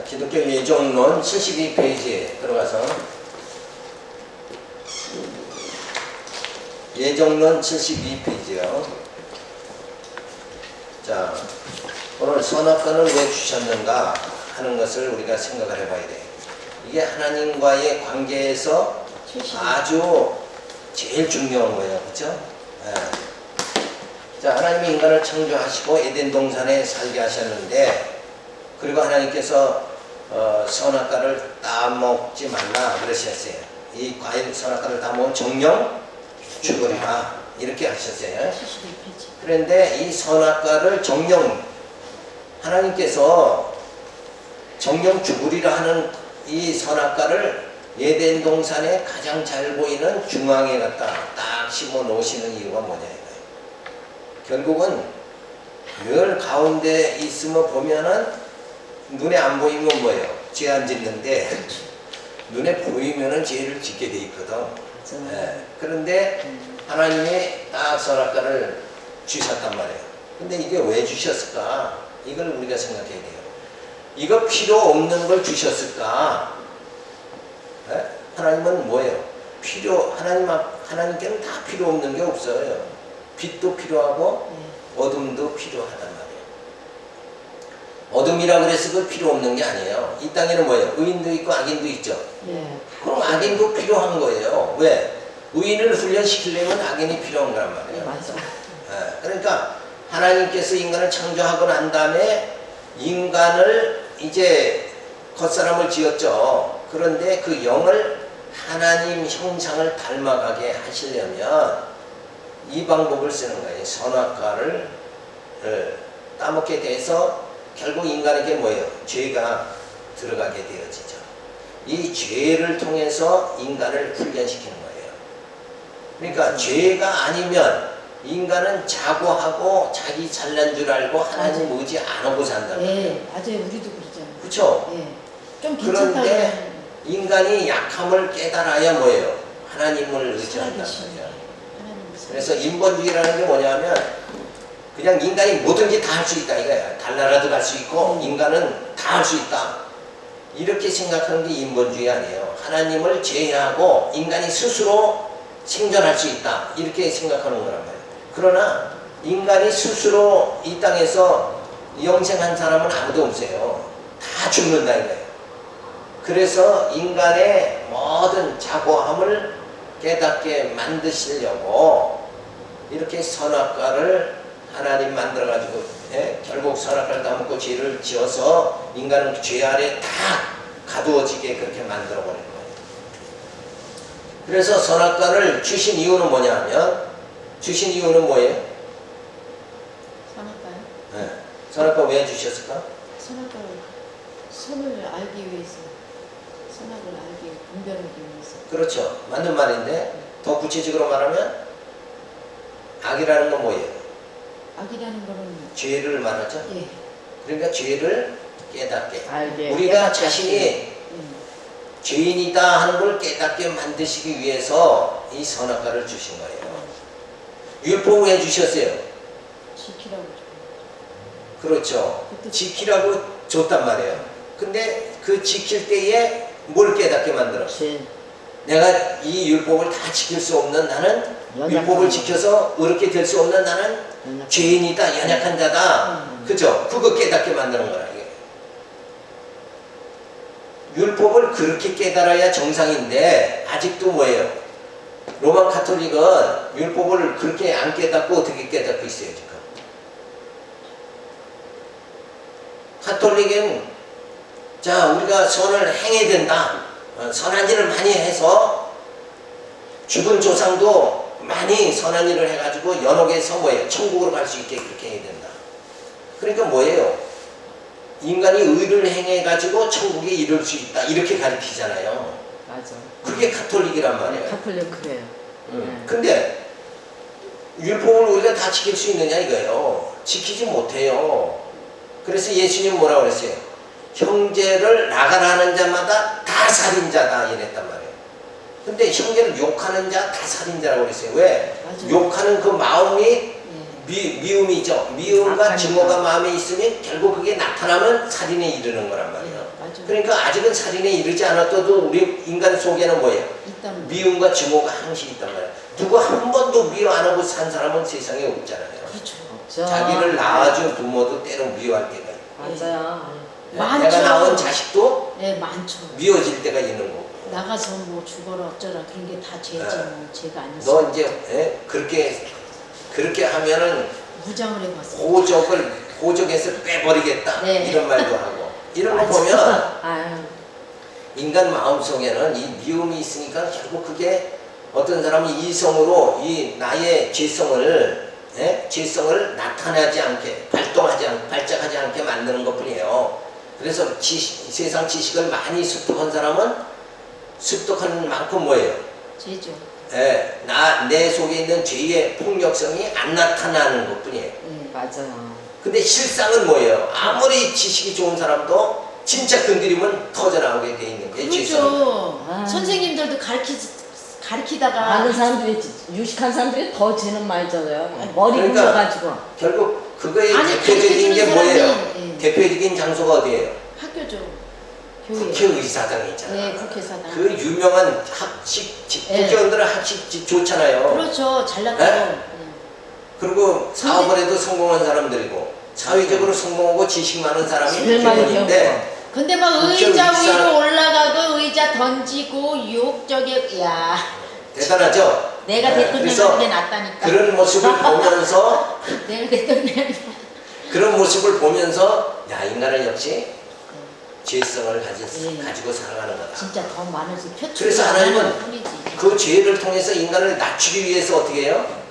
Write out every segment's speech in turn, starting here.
기독교 예정론 72페이지에 들어가서 예정론 72페이지요. 자, 오늘 선악과를 왜 주셨는가 하는 것을 우리가 생각을 해봐야 돼. 이게 하나님과의 관계에서 아주 제일 중요한 거예요. 그렇죠? 네. 자, 하나님이 인간을 창조하시고 에덴 동산에 살게 하셨는데, 그리고 하나님께서 선악과를 따먹지 말라 그러셨어요. 이 과일 선악과를 따먹으면 정령 죽으리라 이렇게 하셨어요. 그런데 이 선악과를 정령 하나님께서 정령 죽으리라 하는 이 선악과를 에덴 동산에 가장 잘 보이는 중앙에 갖다 딱 심어 놓으시는 이유가 뭐냐 이거예요. 결국은 늘 가운데 있으면 보면은 눈에 안 보이면 뭐예요? 죄 안 짓는데 눈에 보이면은 죄를 짓게 돼 있거든. 네. 그런데 하나님이 딱 선악과를 주셨단 말이에요. 근데 이게 왜 주셨을까? 이걸 우리가 생각해야 돼요. 이거 필요 없는 걸 주셨을까? 네? 하나님은 뭐예요? 하나님께는 다 필요 없는 게 없어요. 빛도 필요하고 어둠도 필요하단 말이에요. 어둠이라고 그래서 그 필요 없는 게 아니에요. 이 땅에는 뭐예요? 의인도 있고 악인도 있죠. 그럼 악인도 필요한 거예요. 왜? 의인을 훈련시키려면 악인이 필요한 거란 말이에요. 맞아. 네. 그러니까 하나님께서 인간을 창조하고 난 다음에 인간을 이제 겉사람을 지었죠. 그런데 그 영을 하나님 형상을 닮아가게 하시려면 이 방법을 쓰는 거예요. 선악과를 따먹게 돼서 결국 인간에게 뭐예요? 죄가 들어가게 되어지죠. 이 죄를 통해서 인간을 훈련시키는 거예요. 그러니까 죄가 아니면 인간은 자고하고 자기 잘난 줄 알고 하나님 의지 안 하고 산다는 거예요. 네, 맞아요. 우리도 그러잖아요. 그렇죠? 네. 좀 괜찮다. 그런데 인간이 약함을 깨달아야 뭐예요? 하나님을 의지한단 말이에요. 그래서 인본주의라는 게 뭐냐면 그냥 인간이 뭐든지 다 할 수 있다 이거야. 달나라도 갈 수 있고 인간은 다 할 수 있다. 이렇게 생각하는 게 인본주의 아니에요. 하나님을 제외하고 인간이 스스로 생존할 수 있다. 이렇게 생각하는 거란 말이에요. 그러나 인간이 스스로 이 땅에서 영생한 사람은 아무도 없어요. 다 죽는다 이거예요. 그래서 인간의 모든 자고함을 깨닫게 만드시려고 이렇게 선악과를 하나님 만들어가지고 결국 선악과를 따먹고 죄를 지어서 인간은 죄 아래 다 가두어지게 그렇게 만들어버린 거예요. 그래서 선악과를 주신 이유는 뭐냐면 주신 이유는 뭐예요? 선악과요? 네. 선악과 왜 주셨을까? 선악과를 선을 알기 위해서, 선악을 알기 위해서, 분별하기 위해서. 그렇죠. 맞는 말인데 더 구체적으로 말하면 악이라는 건 뭐예요? 악이라는 거는 죄를 말하죠. 예. 그러니까 죄를 깨닫게. 알게. 우리가 자신이 죄인이다 하는 걸 깨닫게 만드시기 위해서 이 선악과를 주신 거예요. 율법을 왜 주셨어요? 지키라고. 그렇죠. 지키라고 줬단 말이에요. 근데 그 지킬 때에 뭘 깨닫게 만들었어? 내가 이 율법을 다 지킬 수 없는 나는 율법을 지켜서 어렵게 될 수 없는 나는 죄인이다, 연약한 자다. 그죠? 그거 깨닫게 만드는 거라 이게. 율법을 그렇게 깨달아야 정상인데 아직도 뭐예요? 로마 카톨릭은 율법을 그렇게 안 깨닫고 어떻게 깨닫고 있어요 지금? 카톨릭은 자 우리가 선을 행해야 된다. 선한 일을 많이 해서 죽은 조상도 많이 선한 일을 해가지고 연옥에서 뭐예요? 천국으로 갈 수 있게 그렇게 해야 된다. 그러니까 뭐예요? 인간이 의를 행해가지고 천국에 이룰 수 있다. 이렇게 가르치잖아요. 맞아. 그게 카톨릭이란 말이에요. 카톨릭 그래요. 근데 율법을 우리가 다 지킬 수 있느냐 이거예요. 지키지 못해요. 그래서 예수님 뭐라고 그랬어요? 형제를 나가라는 자마다 다 살인자다 이랬단 말이에요. 근데 형제를 욕하는 자 다 살인자라고 그랬어요. 왜? 맞아요. 욕하는 그 마음이 미움이죠. 미움과 증오가 마음에 있으면 결국 그게 나타나면 살인에 이르는 거란 말이에요. 맞아요. 맞아. 그러니까 아직은 살인에 이르지 않았어도 우리 인간 속에는 뭐예요? 일단 미움과 증오가 항시 있단 말이에요. 누구 한 번도 미워 안 하고 산 사람은 세상에 없잖아요. 그렇죠. 없죠. 자기를 낳아준 부모도 때로 미워할 때가 있고, 맞아요. 많죠. 내가 낳은 자식도 네, 많죠. 미워질 때가 있는 거고. 나가서 뭐 죽어라 어쩌라 그런 게 다 죄지 뭐 죄가 아니지. 너 이제 그렇게 하면은 무장을 해봤어. 호적에서 빼버리겠다 네. 이런 말도 하고 이런 거 맞아. 보면 아유. 인간 마음속에는 이 미움이 있으니까 결국 그게 어떤 사람은 이성으로 이 나의 죄성을 나타나지 않게 발작하지 않게 만드는 것뿐이에요. 그래서 세상 지식을 많이 습득한 사람은 습득한 만큼 뭐예요? 죄죠. 내 속에 있는 죄의 폭력성이 안 나타나는 것뿐이에요. 네. 맞아요. 근데 실상은 뭐예요? 아무리 지식이 좋은 사람도 진짜 건드리면 터져나오게 돼 있는 게 죄성. 그렇죠. 아. 선생님들도 가르치다가 아는 사람들이 유식한 사람들이 더 죄는 많잖아요. 머리 그러니까 굴려가지고. 결국 그거의 아니, 대표적인 게 가르쳐주는 뭐예요? 사람이, 예. 대표적인 장소가 어디예요? 학교죠. 교회. 국회의사당이 있잖아요. 네, 국회사당. 그 유명한 학식집, 예. 국회의원들은 학식집 좋잖아요. 그렇죠. 잘났다고. 네? 네. 그리고 사업을 해도 성공한 사람들이고 사회적으로 성공하고 지식 많은 사람이 제일 많이 국회의원인데 근데 막 국회 의자 의사- 위로 올라가고 의자 던지고 유혹적에 야 대단하죠? 내가 네, 대통령 그래서 하는 게 낫다니까. 그런 모습을 보면서 내가 대통령. 그런 모습을 보면서 야 인간은 역시 죄성을 예. 가지고 살아가는 거다. 진짜 더 많아서 표출. 그래서 하나님은 뿐이지. 그 죄를 통해서 인간을 낮추기 위해서 어떻게 해요?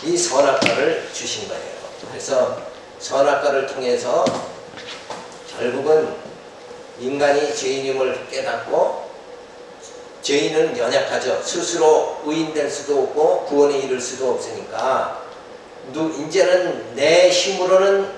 이 선악과를 주신 거예요. 그래서 선악과를 통해서 결국은 인간이 죄인임을 깨닫고 죄인은 연약하죠. 스스로 의인될 수도 없고 구원에 이를 수도 없으니까 이제는 내 힘으로는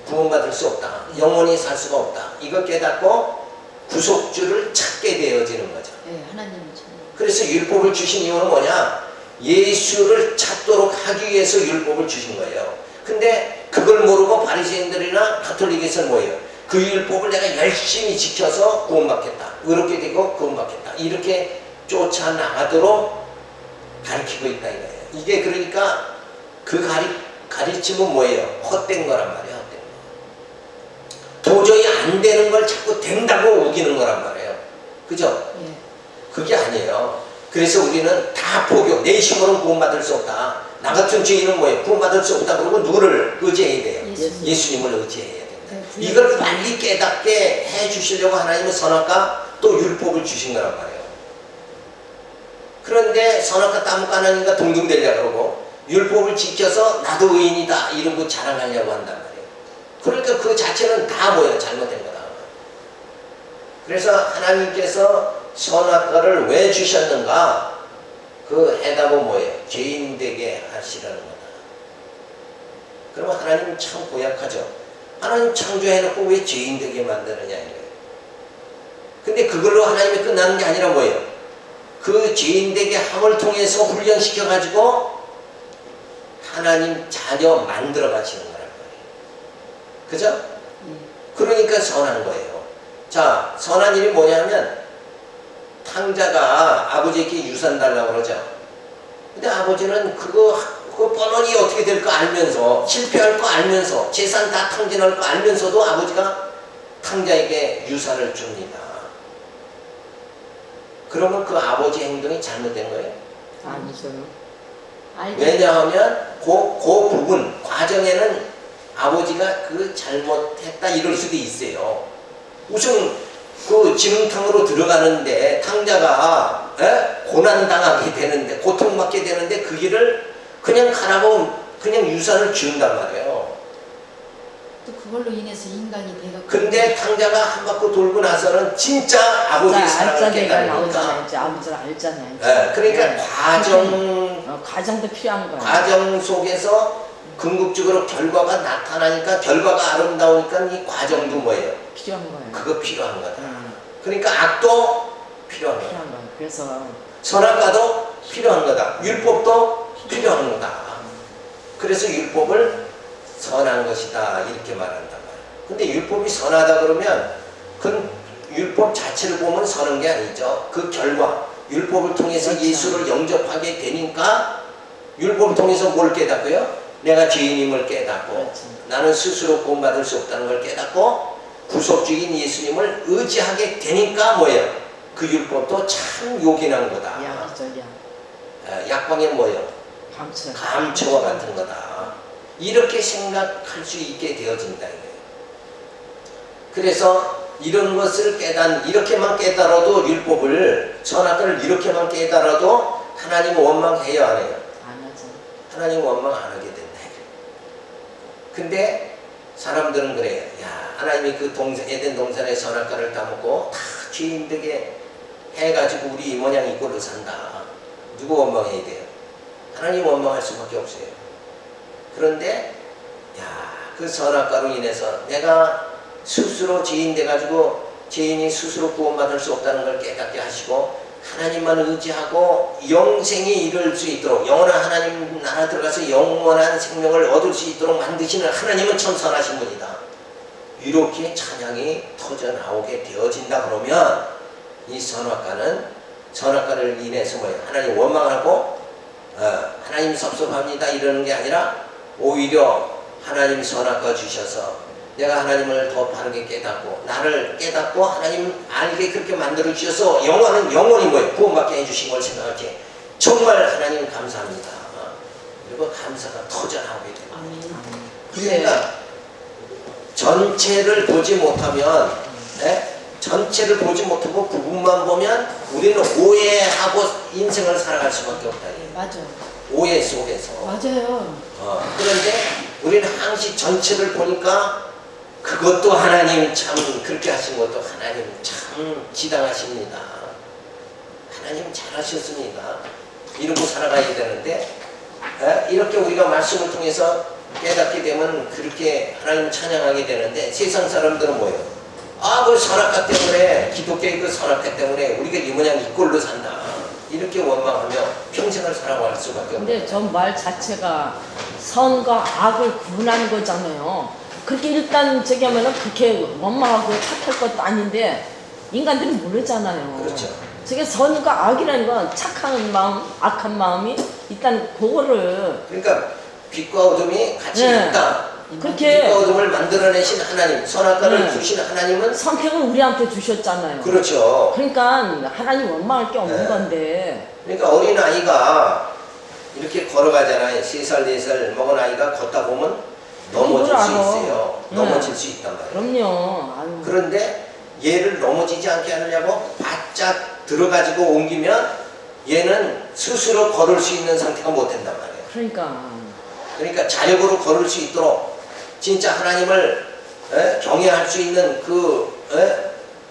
구원받을 수 없다. 영원히 살 수가 없다. 이거 깨닫고 구속주를 찾게 되어지는 거죠. 네, 하나님이 참. 그래서 율법을 주신 이유는 뭐냐? 예수를 찾도록 하기 위해서 율법을 주신 거예요. 근데 그걸 모르고 바리새인들이나 가톨릭에서는 뭐예요? 그 율법을 내가 열심히 지켜서 구원받겠다. 의롭게 되고 구원받겠다. 이렇게 쫓아나가도록 가르치고 있다 이거예요. 이게 그러니까 그 가르침은 뭐예요? 헛된 거란 말이에요. 헛된 거. 도저히 안 되는 걸 자꾸 된다고 우기는 거란 말이에요. 그죠? 예. 그게 아니에요. 그래서 우리는 다 포교, 내 힘으로는 구원받을 수 없다. 나 같은 죄인은 뭐예요? 구원받을 수 없다. 그러면 누구를 의지해야 돼요? 예수님. 예수님을 의지해야 된다. 네, 이걸 빨리 깨닫게 해 주시려고 하나님은 선악과 또 율법을 주신 거란 말이에요. 그런데 선악과 따먹고 하나님과 동등되려고 그러고 율법을 지켜서 나도 의인이다 이런 거 자랑하려고 한단 말이에요. 그러니까 그 자체는 다 뭐예요? 잘못된 거다. 그래서 하나님께서 선악과를 왜 주셨는가? 그 해답은 뭐예요? 죄인 되게 하시라는 거다. 그러면 하나님은 참 고약하죠. 하나님 창조해놓고 왜 죄인 되게 만드느냐 이거예요. 근데 그걸로 하나님이 끝나는 게 아니라 뭐예요? 그 죄인 되게 함을 통해서 훈련시켜가지고 하나님 자녀 만들어 가시는 거란 말이에요. 그죠? 그러니까 선한 거예요. 자, 선한 일이 뭐냐면 탕자가 아버지에게 유산 달라고 그러죠. 근데 아버지는 그거 뻔뻔히 어떻게 될 거 알면서 실패할 거 알면서 재산 다 탕진할 거 알면서도 아버지가 탕자에게 유산을 줍니다. 그러면 그 아버지 행동이 잘못된 거예요. 아니죠. 왜냐하면 그 부분 과정에는 아버지가 그 잘못했다 이럴 수도 있어요. 우선 그 지능탕으로 들어가는데 탕자가 고난당하게 되는데 고통받게 되는데 그 길을 그냥 가라고 그냥 유산을 지운단 말이에요. 또 그걸로 인해서 인간이 돼갖고. 근데 탕자가 한 바퀴 돌고 나서는 진짜 아버지 사랑을 알짜배가 나오잖아요. 깨달으니까. 이제 아버지를 알잖아요. 그러니까 네. 과정도 필요한 거예요. 과정 속에서 궁극적으로 결과가 나타나니까 결과가 아름다우니까 이 과정도 뭐예요? 필요한 거예요. 그거 필요한 거다. 그러니까 악도 필요한 거다. 필요한 거예요. 그래서 선악과도 필요한 거다. 율법도 필요한 거다. 그래서 율법을 선한 것이다 이렇게 말한단 말이에요. 근데 율법이 선하다 그러면 그 율법 자체를 보면 서는 게 아니죠. 그 결과 율법을 통해서 그렇죠. 예수를 영접하게 되니까 율법을 통해서 뭘 깨닫고요? 내가 죄인임을 깨닫고 그렇죠. 나는 스스로 구원받을 수 없다는 걸 깨닫고 구속주인 예수님을 의지하게 되니까 뭐예요? 그 율법도 참 요긴한 거다. 약이죠, 약. 약방의 뭐예요? 감춰. 감초와 같은 거다. 이렇게 생각할 수 있게 되어진다 이거예요. 그래서 이런 것을 이렇게만 깨달아도 율법을 선악과를 이렇게만 깨달아도 하나님 원망해요 안 해요? 안 하죠. 하나님 원망 안 하게 된다. 근데 사람들은 그래요. 야, 하나님이 그 에덴 동산의 선악과를 따먹고 다 죄인 되게 해가지고 우리 이 모양 이 꼴로 산다. 누구 원망해야 돼요? 하나님 원망할 수밖에 없어요. 그런데 야, 그 선악과로 인해서 내가 스스로 죄인 돼가지고 죄인이 스스로 구원받을 수 없다는 걸 깨닫게 하시고 하나님만 의지하고 영생이 이룰 수 있도록 영원한 하나님 나라 들어가서 영원한 생명을 얻을 수 있도록 만드시는 하나님은 참 선하신 분이다. 이렇게 찬양이 터져 나오게 되어진다 그러면 이 선악과를 인해서 뭐예요? 하나님 원망하고 하나님 섭섭합니다 이러는 게 아니라 오히려 하나님 선악과 주셔서 내가 하나님을 더 바르게 깨닫고 나를 깨닫고 하나님 알게 그렇게 만들어 주셔서 영원히 뭐예요? 구원받게 해주신 걸 생각할 때 정말 하나님 감사합니다. 그리고 감사가 터져 나오게 됩니다. 아멘. 그러니까 전체를 보지 못하면 전체를 보지 못하고 부분만 보면 우리는 오해하고 인생을 살아갈 수밖에 없다. 맞아. 오해 속에서. 맞아요. 그런데 우리는 항시 전체를 보니까 그것도 하나님 참 그렇게 하신 것도 하나님 참 지당하십니다. 하나님 잘하셨습니다. 이러고 살아가야 되는데 이렇게 우리가 말씀을 통해서 깨닫게 되면 그렇게 하나님 찬양하게 되는데 세상 사람들은 뭐예요? 그 선악과 때문에 기독교의 그 선악과 때문에 우리가 이 모양 이 꼴로 산다. 이렇게 원망하며 평생을 살아갈 수밖에 없는 근데 저 말 자체가 선과 악을 구분하는 거잖아요. 그렇게 일단 저기 하면은 그렇게 원망하고 탓할 것도 아닌데 인간들은 모르잖아요. 그렇죠. 저게 선과 악이라는 건 착한 마음, 악한 마음이 일단 그거를 그러니까 빛과 어둠이 같이 네. 있다. 그렇게 빛과 어둠을 만들어내신 하나님, 선악과를 네. 주신 하나님은 선택을 우리한테 주셨잖아요. 그렇죠. 그러니까 하나님 원망할 게 없는 네. 건데. 그러니까 어린 아이가 이렇게 걸어가잖아요. 3살, 4살 먹은 아이가 걷다 보면 넘어질 수 알아. 있어요. 네. 넘어질 수 있단 말이에요. 그럼요. 아유. 그런데 얘를 넘어지지 않게 하느냐고 바짝 들어가지고 옮기면 얘는 스스로 걸을 수 있는 상태가 못 된단 말이에요. 그러니까 자력으로 걸을 수 있도록 진짜 하나님을 경외할 수 있는 그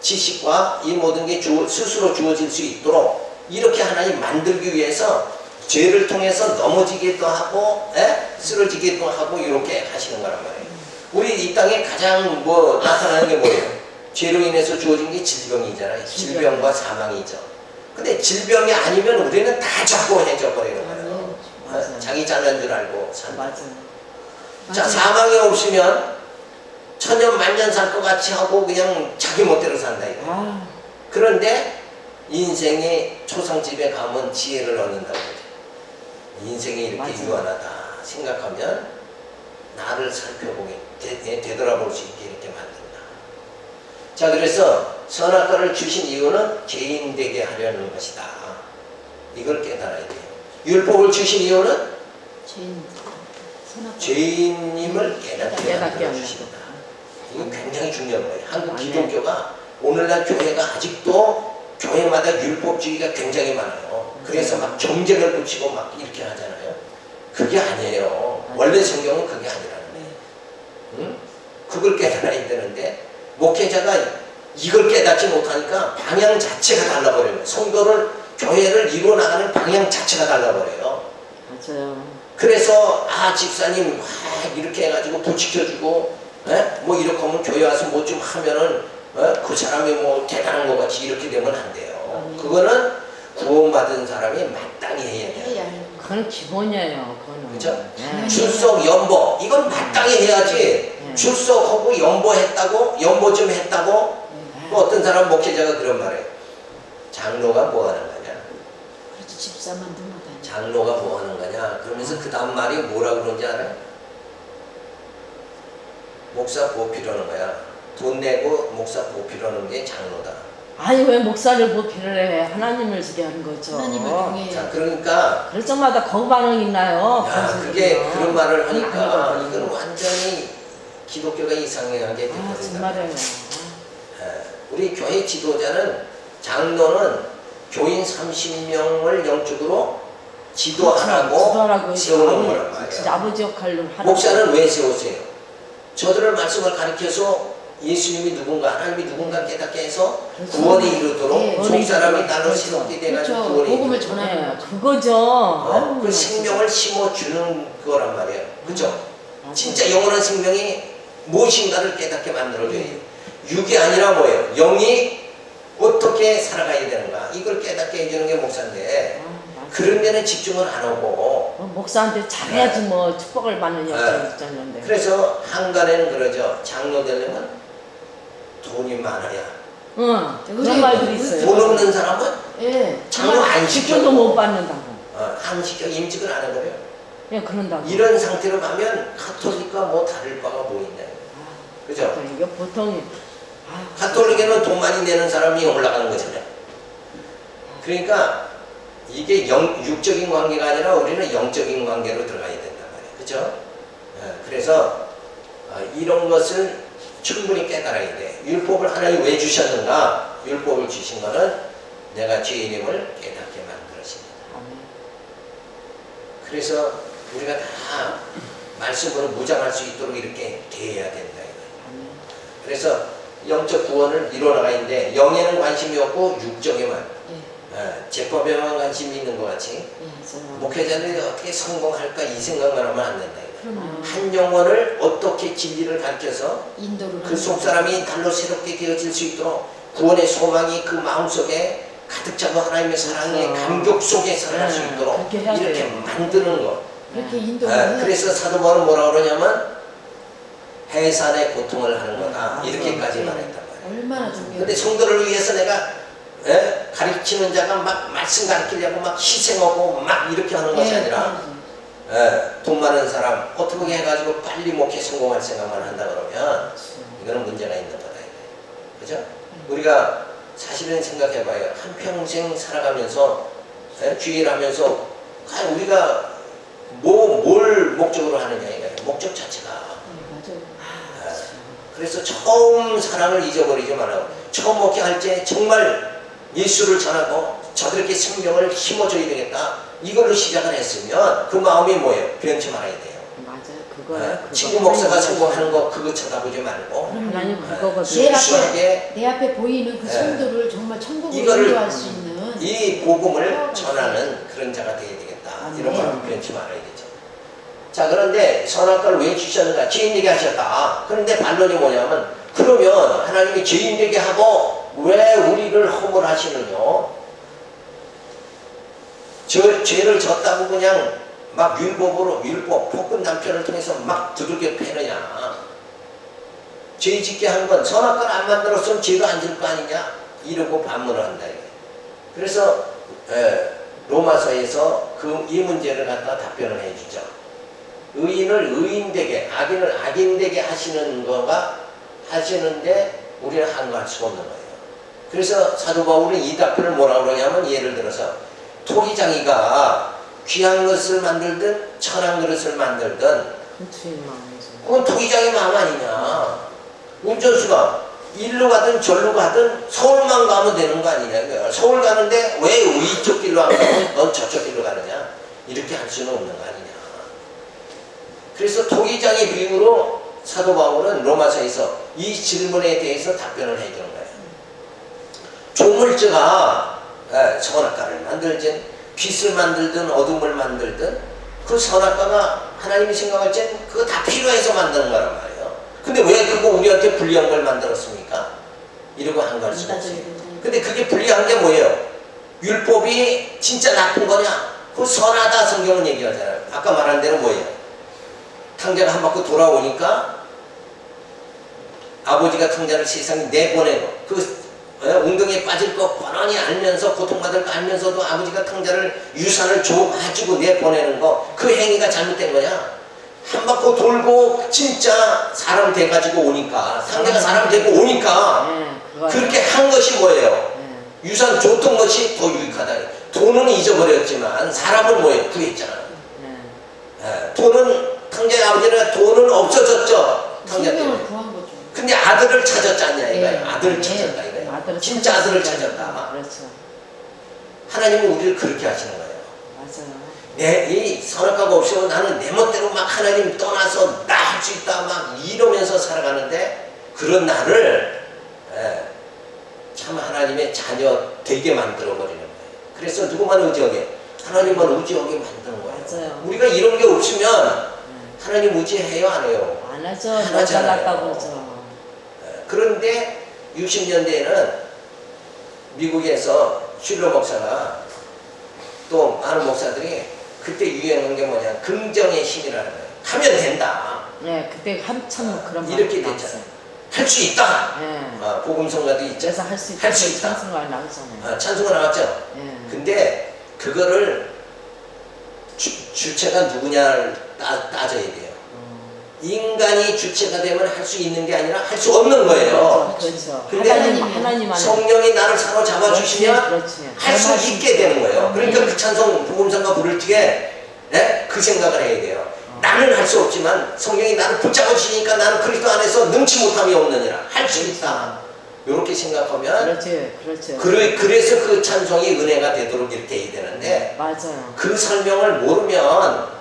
지식과 이 모든 게 스스로 주어질 수 있도록 이렇게 하나님 만들기 위해서 죄를 통해서 넘어지기도 하고 쓰러지기도 하고 이렇게 하시는 거란 말이에요. 우리 이 땅에 가장 나타나는 게 뭐예요? 죄로 인해서 주어진 게 질병이잖아요. 질병과 사망이죠. 근데 질병이 아니면 우리는 다 적고해져 버리는 거예요. 맞아요. 자기 잘난 줄 알고 산다. 맞아요. 자, 사망이 없으면 천년 만년 살 것 같이 하고 그냥 자기 멋대로 산다 이거. 아, 그런데 인생의 초상집에 가면 지혜를 얻는다고 그러죠. 인생이 이렇게 맞아요. 유한하다 생각하면 나를 살펴보게 되돌아볼 수 있게 이렇게 만든다. 자, 그래서 선악과를 주신 이유는 죄인 되게 하려는 것이다. 이걸 깨달아야 돼요. 율법을 주신 이유는 죄인임을 깨닫게 하려 주신다. 이건 굉장히 중요한 거예요. 한국 기독교가 오늘날 교회가 아직도 교회마다 율법주의가 굉장히 많아요. 그래서 막 정쟁을 붙이고 막 이렇게 하잖아요. 그게 아니에요. 원래 성경은 그게 아니라는 거예요. 응? 그걸 깨달아야 되는데 목회자가 이걸 깨닫지 못하니까 방향 자체가 달라버려요. 성도를 교회를 이루어 나가는 방향 자체가 달라버려요. 맞아요. 그래서 집사님 이렇게 해가지고 부추겨주고 뭐 이렇게 하면 교회 와서 뭐 좀 하면은 그 사람이 뭐 대단한 것 같이 이렇게 되면 안 돼요. 그거는 구원받은 사람이 마땅히 해야 돼요. 그건 기본이에요. 그거는. 그렇죠? 네. 출석 연보 이건 마땅히 해야지. 네. 출석하고 연보했다고 연보 좀 했다고 또 어떤 사람 목회자가 그런 말해요. 장로가 뭐 하는 거냐? 그렇지 집사만 누나다. 장로가 뭐 하는 거냐? 그러면서 그 다음 말이 뭐라 그러는지 알아요? 목사 보필하는 거야. 돈 내고 목사 보필하는 게 장로다. 아니 왜 목사를 보필을 해? 하나님을 쓰게 하는 거죠. 하나님을 통해. 자, 그러니까 그럴 적마다 거부 반응 있나요? 야, 그게 그런 말을 하니까 아니거든요. 이건 완전히 기독교가 이상하게 아 돼버린다. 정말이에요. 우리 교회 지도자는 장로는 교인 30명을 영적으로 지도하라고 지도하라고 세우는 거란 말이에요. 진짜 아버지 역할로 하라고. 목사는 왜 세우세요? 저들을 말씀을 가르쳐서 예수님이 누군가 하나님이 누군가 깨닫게 해서 그렇죠. 구원에 이르도록 네. 속 사람이 나로 그렇죠. 새롭게 돼가지고 그렇죠. 구원에 복음을 이르도록 전하는 네, 거죠. 그거죠. 아유, 그 생명을 심어주는 거란 말이에요. 그죠? 맞아요. 진짜 영원한 생명이 무엇인가를 깨닫게 만들어줘야 돼요. 육이 아니라 뭐예요? 영이 어떻게 살아가야 되는가 이걸 깨닫게 해주는 게 목사인데 맞아요. 그런 데는 집중을 안 하고 목사한테 잘해야지 뭐 축복을 받는 여자가 있었는데. 그래서 한간에는 그러죠. 장로 되려면 돈이 많아야 응, 그런 의뢰- 말들이 있어요. 돈 없는 사람은 예. 장로 안 직분도 시켜도 못 받는다고. 안 시켜 임직을 안 해버려. 그냥 그런다고. 이런 상태로 가면 가톨릭과 뭐 다를 바가 뭐 있나요? 그죠? 이게 보통 가톨릭에는 돈 많이 내는 사람이 올라가는 거잖아요. 그러니까 이게 육적인 관계가 아니라 우리는 영적인 관계로 들어가야 된단 말이에요. 그죠? 그래서 이런 것을 충분히 깨달아야 돼. 율법을 하나님 왜 주셨는가? 율법을 주신 것은 내가 죄인임을 깨닫게 만들었습니다. 그래서 우리가 다 말씀으로 무장할 수 있도록 이렇게 대해야 된다. 그래서 영적 구원을 이뤄나가야 하는데 영에는 관심이 없고 육적에만 제법에만 관심이 있는 것 같이 목회자들이 어떻게 성공할까 이 생각만 하면 안 된다. 그러면 한 영혼을 어떻게 진리를 가르쳐서 인도를 그 속사람이 달로 새롭게 되어질 수 있도록 구원의 소망이 그 마음속에 가득 차고 하나님의 사랑의 그렇죠. 감격 속에 살아갈 수 네, 있도록 그렇게 해야 이렇게 돼요. 만드는 거. 그렇게 인도를 해야 그래서 사도 바울은 뭐라 그러냐면 해산의 고통을 하는 거다. 이렇게까지 네. 말했단 말이에요. 얼마나 중요해요. 근데 성도를 위해서 내가 가르치는 자가 막 말씀 가르치려고 막 희생하고 막 이렇게 하는 것이 아니라 돈 많은 사람 어떻게 해가지고 빨리 목회 성공할 생각만 한다 그러면 이거는 문제가 있는 거다. 그죠? 우리가 사실은 생각해봐요. 한평생 살아가면서 주의를 하면서 우리가 뭘 목적으로 하느냐 이거예요. 목적 자체가. 맞아요. 그래서 처음 사랑을 잊어버리지 말라고. 처음 목회할 때 정말 예수를 전하고 저들에게 생명을 심어줘야 되겠다. 이걸로 시작을 했으면 그 마음이 뭐예요? 변치 말아야 돼요. 맞아요. 그거예요. 친구 목사가 성공하는 거 그거 쳐다보지 말고 하나님 그거거든요. 순수하게 내 앞에 보이는 그 성도를 정말 천국으로 이거를 인도할 수 있는 이 복음을 전하는 그런 자가 되어야 되겠다. 이런 네. 마음 변치 말아야 되죠. 자, 그런데 선악과를 왜 주셨는가? 죄인 되게 하셨다. 그런데 반론이 뭐냐면 그러면 하나님이 죄인 되게 하고 왜 우리를 허물하시느냐? 죄를 졌다고 그냥 막 율법, 폭군 남편을 통해서 막 두들겨 패느냐? 죄 짓게 한 건 선악과를 안 만들었으면 죄도 안 질 거 아니냐? 이러고 반문을 한다. 그래서 로마서에서 이 문제를 갖다 답변을 해주죠. 의인을 의인되게, 악인을 악인되게 하시는 거가 하시는데 우리는 한가할 수가 없는 거예요. 그래서 사도 바울은 이 답변을 뭐라고 그러냐면 예를 들어서 토기장이가 귀한 것을 만들든 천한 그릇을 만들든 그건 토기장의 마음 아니냐. 운전수가 일로 가든 절로 가든 서울만 가면 되는 거 아니냐. 서울 가는데 왜 이쪽 길로 안 가고 넌 저쪽 길로 가느냐. 이렇게 할 수는 없는 거 아니냐. 그래서 토기장의 비유로 사도 바울은 로마서에서 이 질문에 대해서 답변을 해주는 거예요. 조물주가 선악과를 만들든 빛을 만들든 어둠을 만들든 그 선악과가 하나님이 생각할 땐 그거 다 필요해서 만드는 거란 말이에요. 근데 왜 그거 우리한테 불리한 걸 만들었습니까? 이러고 한가할 수가 없어요. 근데 그게 불리한 게 뭐예요? 율법이 진짜 나쁜 거냐? 그거 선하다 성경은 얘기하잖아요. 아까 말한 대로 뭐예요? 탕자가 한 바퀴 돌아오니까 아버지가 탕자를 세상에 내보내고 그 웅덩이에 빠질 거 뻔히 알면서 고통받을 거 알면서도 아버지가 탕자를 유산을 줘가지고 내보내는 거, 그 행위가 잘못된 거냐? 한 바퀴 돌고 진짜 사람 돼가지고 오니까, 탕자가 사람 되고 오니까 그렇게 한 것이 뭐예요? 유산 줬던 것이 더 유익하다. 돈은 잊어버렸지만 사람은 뭐예요? 구했잖아. 돈은 탕자의 아버지는 돈은 없어졌죠. 탕자 때문에. 생명을 구한 거죠. 근데 아들을 찾았지 않냐 이거야. 아들을 네. 찾았다 이거야. 아들을 진짜 아들을 찾았으니까. 찾았다. 그렇죠. 하나님은 우리를 그렇게 하시는 거예요. 맞아요. 이 선악과가 없으면 나는 내 멋대로 막 하나님 떠나서 나 할 수 있다 막 이러면서 살아가는데, 그런 나를 참 하나님의 자녀 되게 만들어 버리는 거예요. 그래서 누구만 의지하게? 하나님만 의지하게 만드는 거예요. 맞아요. 우리가 이런 게 없으면 하나님 의지해요 안 해요? 안 하죠. 안 너 하잖아요. 잘났다고 그러죠. 그런데 60년대에는 미국에서 슐러 목사가 또 많은 목사들이 그때 유행한 게 뭐냐, 긍정의 힘이라는 거예요. 하면 된다. 네, 그때 한참 그런 말 이렇게 나왔어요. 됐잖아요. 할 수 있다. 네. 복음성가도 있죠. 그래서 할 수 있다. 할 수 있다. 찬송가 나오잖아요. 찬송가 나왔죠. 네. 근데 그거를 주체가 누구냐를 따져야 돼요. 인간이 주체가 되면 할 수 있는 게 아니라 할 수 없는 거예요. 그렇죠. 근데 하나님 안에. 성령이 나를 사로잡아 주시면 그렇지. 할 수 있게 되는 거예요. 그러니까 그 찬송 복음성가 부를 적에 그 생각을 해야 돼요. 나는 할 수 없지만 성령이 나를 붙잡아 주시니까 나는 그리스도 안에서 능치 못함이 없느니라. 할 수 있다. 이렇게 생각하면 그렇죠. 그래서 그 찬송이 은혜가 되도록 이렇게 해야 되는데, 맞아요. 그 설명을 모르면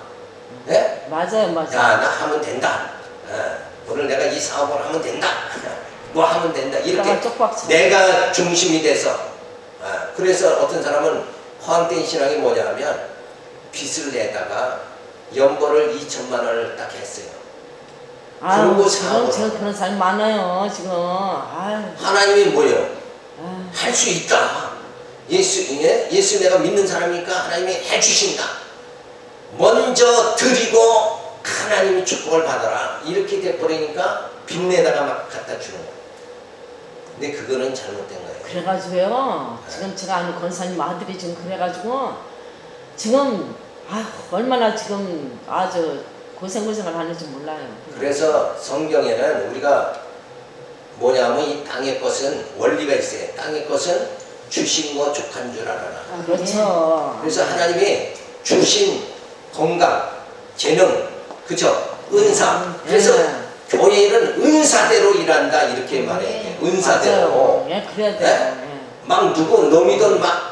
맞아요. 야, 나 하면 된다. 오늘 내가 이 사업을 하면 된다. 뭐 하면 된다. 이렇게 내가 중심이 돼서. 그래서 어떤 사람은 허황된 신앙이 뭐냐면 빚을 내다가 연보를 2천만 원을 딱 했어요. 그러고 사업을 지금 그런 사람이 많아요. 지금. 아유. 하나님이 뭐예요? 아유. 할 수 있다. 예수 내가 믿는 사람이니까 하나님이 해주신다. 먼저 드리고 하나님이 축복을 받아라. 이렇게 돼버리니까 빚내다가 막 갖다 주는 거예요. 근데 그거는 잘못된 거예요. 그래가지고요. 지금 제가 아는 권사님 아들이 지금 그래가지고 지금 얼마나 지금 아주 고생을 하는지 몰라요. 그래서 성경에는 우리가 뭐냐면 이 땅의 것은 원리가 있어요. 땅의 것은 주신 거 족한 줄 알아라. 그렇죠. 그래서 하나님이 주신 건강, 재능, 그죠? 은사. 그래서 교회는 은사대로 일한다 이렇게 말해야 돼요. 은사대로. 맞아요. 그래야 돼요. 막 누구 놈이든 막